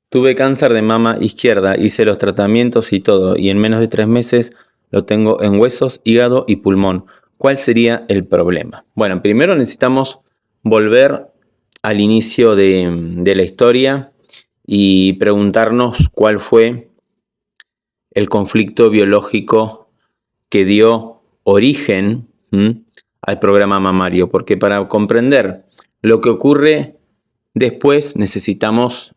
Tuve cáncer de mama izquierda, hice los tratamientos y todo, y en menos de 3 meses lo tengo en huesos, hígado y pulmón. ¿Cuál sería el problema? Bueno, primero necesitamos volver al inicio de la historia y preguntarnos cuál fue el conflicto biológico que dio origen al programa mamario, porque para comprender lo que ocurre después necesitamos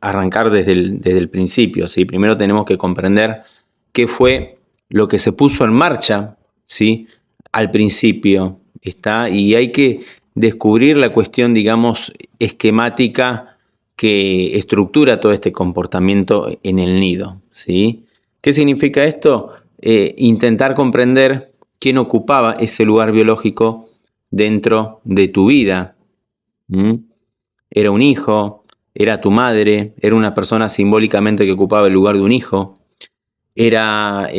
arrancar desde el principio, ¿sí? Primero tenemos que comprender qué fue lo que se puso en marcha, ¿sí? Al principio, ¿está? Y hay que descubrir la cuestión, digamos, esquemática que estructura todo este comportamiento en el nido, ¿sí? ¿Qué significa esto? Intentar comprender quién ocupaba ese lugar biológico dentro de tu vida. ¿Mm? Era un hijo, era tu madre, era una persona simbólicamente que ocupaba el lugar de un hijo, era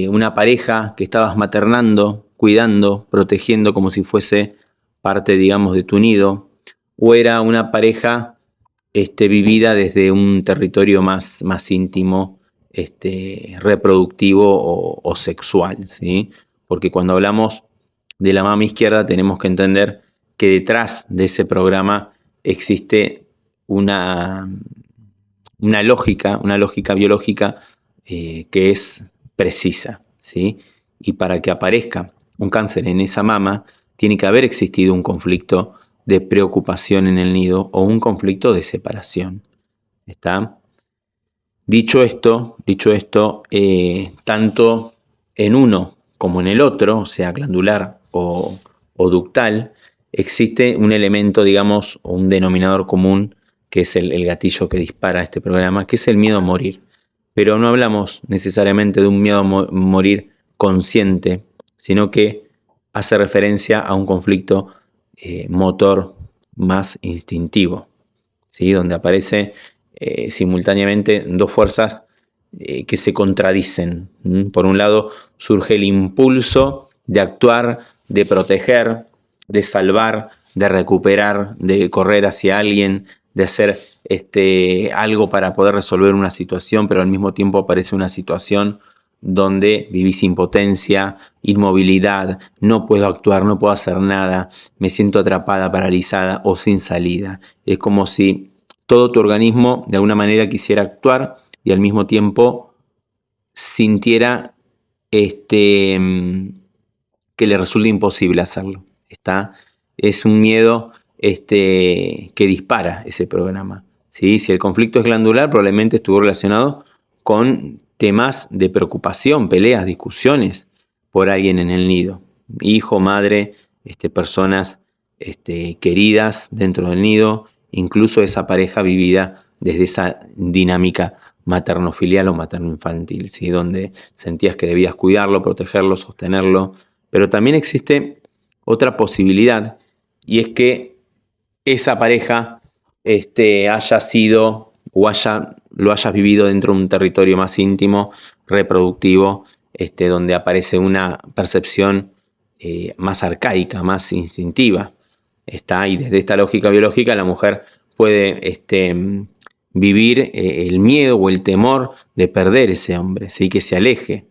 una pareja que estabas maternando, cuidando, protegiendo como si fuese parte, digamos, de tu nido, o era una pareja vivida desde un territorio más íntimo, reproductivo o sexual, ¿sí? Porque cuando hablamos de la mama izquierda tenemos que entender que detrás de ese programa existe una, una lógica biológica que es precisa, ¿sí? Y para que aparezca un cáncer en esa mama, tiene que haber existido un conflicto de preocupación en el nido o un conflicto de separación. ¿Está? Dicho esto, tanto en uno como en el otro, sea glandular o ductal, existe un elemento, digamos, o un denominador común, que es el gatillo que dispara este programa, que es el miedo a morir. Pero no hablamos necesariamente de un miedo a morir consciente, sino que hace referencia a un conflicto motor más instintivo, ¿sí? Donde aparece simultáneamente dos fuerzas que se contradicen. Por un lado surge el impulso de actuar, de proteger, de salvar, de recuperar, de correr hacia alguien, de hacer algo para poder resolver una situación, pero al mismo tiempo aparece una situación donde vivís impotencia, inmovilidad, no puedo actuar, no puedo hacer nada, me siento atrapada, paralizada o sin salida. Es como si todo tu organismo de alguna manera quisiera actuar y al mismo tiempo sintiera que le resulta imposible hacerlo. ¿Está? Es un miedo que dispara ese programa. ¿Sí? Si el conflicto es glandular, probablemente estuvo relacionado con temas de preocupación, peleas, discusiones por alguien en el nido. Hijo, madre, personas queridas dentro del nido, incluso esa pareja vivida desde esa dinámica materno-filial o materno-infantil, ¿sí? Donde sentías que debías cuidarlo, protegerlo, sostenerlo. Pero también existe otra posibilidad, y es que esa pareja haya sido o lo hayas vivido dentro de un territorio más íntimo, reproductivo, donde aparece una percepción más arcaica, más instintiva. Y desde esta lógica biológica la mujer puede vivir el miedo o el temor de perder ese hombre, ¿sí? Que se aleje,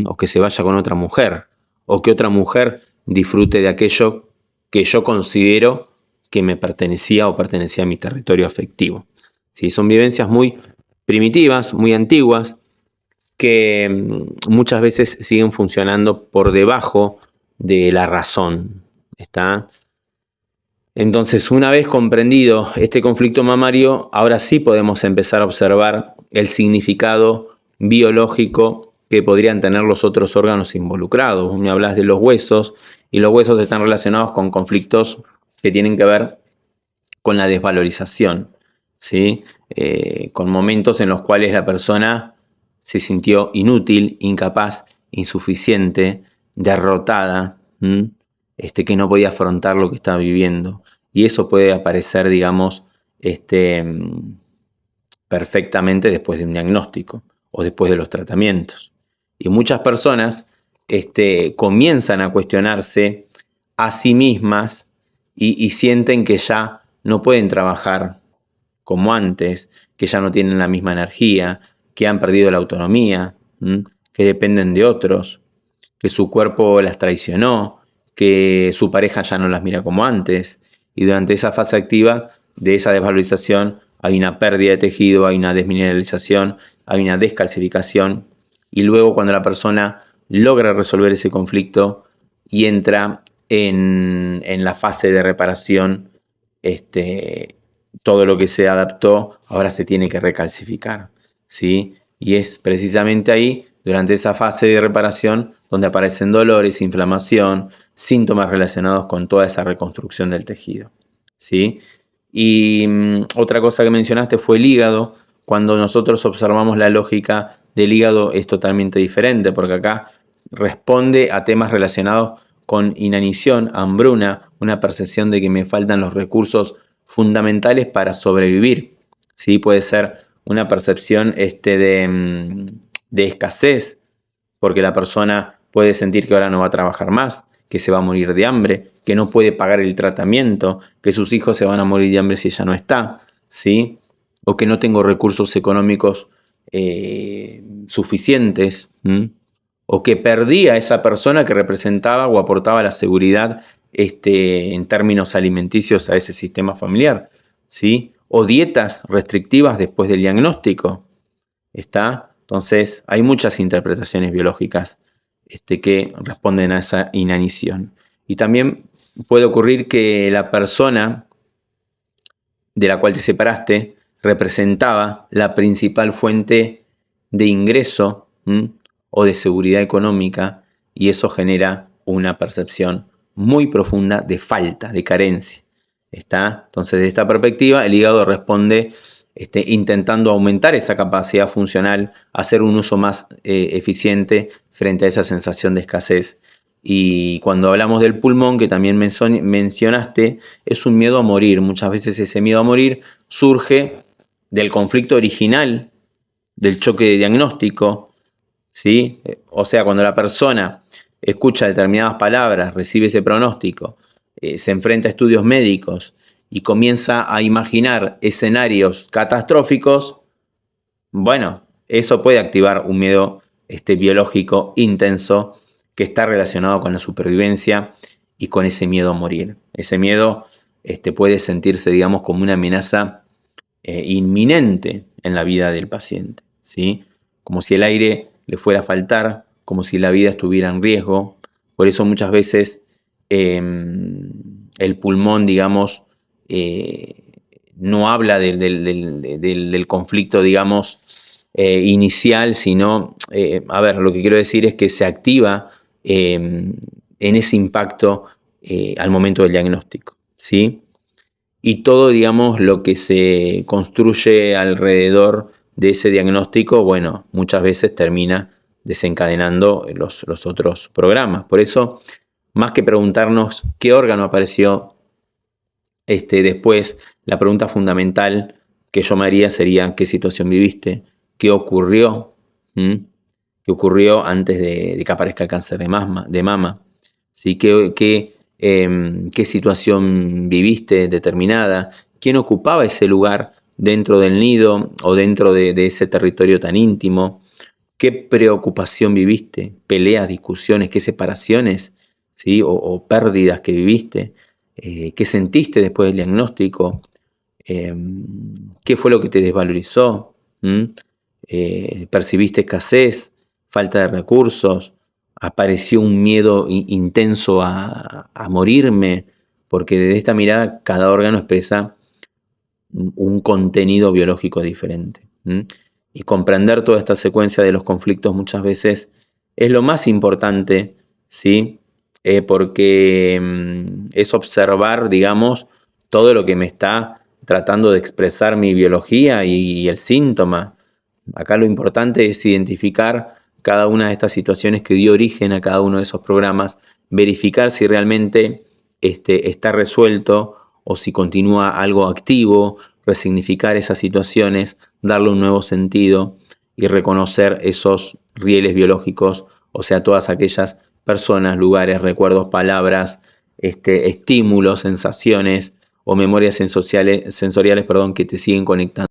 o que se vaya con otra mujer, o que otra mujer disfrute de aquello que yo considero que me pertenecía o pertenecía a mi territorio afectivo. ¿Sí? Son vivencias muy primitivas, muy antiguas, que muchas veces siguen funcionando por debajo de la razón. ¿Está? Entonces, una vez comprendido este conflicto mamario, ahora sí podemos empezar a observar el significado biológico que podrían tener los otros órganos involucrados. Vos me hablas de los huesos, y los huesos están relacionados con conflictos que tienen que ver con la desvalorización, ¿sí? Con momentos en los cuales la persona se sintió inútil, incapaz, insuficiente, derrotada, que no podía afrontar lo que estaba viviendo. Y eso puede aparecer, digamos, perfectamente después de un diagnóstico o después de los tratamientos. Y muchas personas comienzan a cuestionarse a sí mismas y sienten que ya no pueden trabajar como antes, que ya no tienen la misma energía, que han perdido la autonomía, que dependen de otros, que su cuerpo las traicionó, que su pareja ya no las mira como antes. Y durante esa fase activa de esa desvalorización hay una pérdida de tejido, hay una desmineralización, hay una descalcificación. Y luego cuando la persona logra resolver ese conflicto y entra en la fase de reparación, todo lo que se adaptó ahora se tiene que recalcificar, ¿sí? Y es precisamente ahí, durante esa fase de reparación, donde aparecen dolores, inflamación, síntomas relacionados con toda esa reconstrucción del tejido, ¿sí? Y otra cosa que mencionaste fue el hígado. Cuando nosotros observamos la lógica del hígado es totalmente diferente, porque acá responde a temas relacionados con inanición, hambruna, una percepción de que me faltan los recursos fundamentales para sobrevivir. ¿Sí? Puede ser una percepción de escasez, porque la persona puede sentir que ahora no va a trabajar más, que se va a morir de hambre, que no puede pagar el tratamiento, que sus hijos se van a morir de hambre si ella no está, ¿sí? O que no tengo recursos económicos suficientes, o que perdí a esa persona que representaba o aportaba la seguridad en términos alimenticios a ese sistema familiar, ¿sí? O dietas restrictivas después del diagnóstico, ¿está? Entonces, hay muchas interpretaciones biológicas que responden a esa inanición. Y también puede ocurrir que la persona de la cual te separaste representaba la principal fuente de ingreso o de seguridad económica, y eso genera una percepción muy profunda de falta, de carencia. ¿Está? Entonces, de esta perspectiva, el hígado responde intentando aumentar esa capacidad funcional, hacer un uso más eficiente frente a esa sensación de escasez. Y cuando hablamos del pulmón, que también mencionaste, es un miedo a morir. Muchas veces ese miedo a morir surge del conflicto original, del choque de diagnóstico, ¿sí? O sea, cuando la persona escucha determinadas palabras, recibe ese pronóstico, se enfrenta a estudios médicos y comienza a imaginar escenarios catastróficos, bueno, eso puede activar un miedo biológico intenso que está relacionado con la supervivencia y con ese miedo a morir. Ese miedo puede sentirse, digamos, como una amenaza inminente en la vida del paciente, ¿sí? Como si el aire le fuera a faltar, como si la vida estuviera en riesgo. Por eso muchas veces el pulmón, digamos, no habla del conflicto, digamos, inicial, sino, a ver, lo que quiero decir es que se activa en ese impacto al momento del diagnóstico, ¿sí? Y todo, digamos, lo que se construye alrededor de ese diagnóstico, bueno, muchas veces termina desencadenando los otros programas. Por eso, más que preguntarnos qué órgano apareció después, la pregunta fundamental que yo me haría sería qué situación viviste, qué ocurrió, qué ocurrió antes de que aparezca el cáncer de mama, ¿sí? ¿Qué situación viviste determinada? ¿Quién ocupaba ese lugar dentro del nido o dentro de ese territorio tan íntimo? ¿Qué preocupación viviste? ¿Peleas, discusiones, qué separaciones, ¿sí? o pérdidas que viviste? ¿Qué sentiste después del diagnóstico? ¿Qué fue lo que te desvalorizó? ¿Percibiste escasez, falta de recursos? ¿Apareció un miedo intenso a morirme? Porque desde esta mirada cada órgano expresa un contenido biológico diferente. Y comprender toda esta secuencia de los conflictos muchas veces es lo más importante, ¿sí? Porque es observar, digamos, todo lo que me está tratando de expresar mi biología y el síntoma. Acá lo importante es identificar cada una de estas situaciones que dio origen a cada uno de esos programas, verificar si realmente está resuelto o si continúa algo activo, resignificar esas situaciones, darle un nuevo sentido y reconocer esos rieles biológicos, o sea, todas aquellas personas, lugares, recuerdos, palabras, estímulos, sensaciones o memorias sensoriales, que te siguen conectando.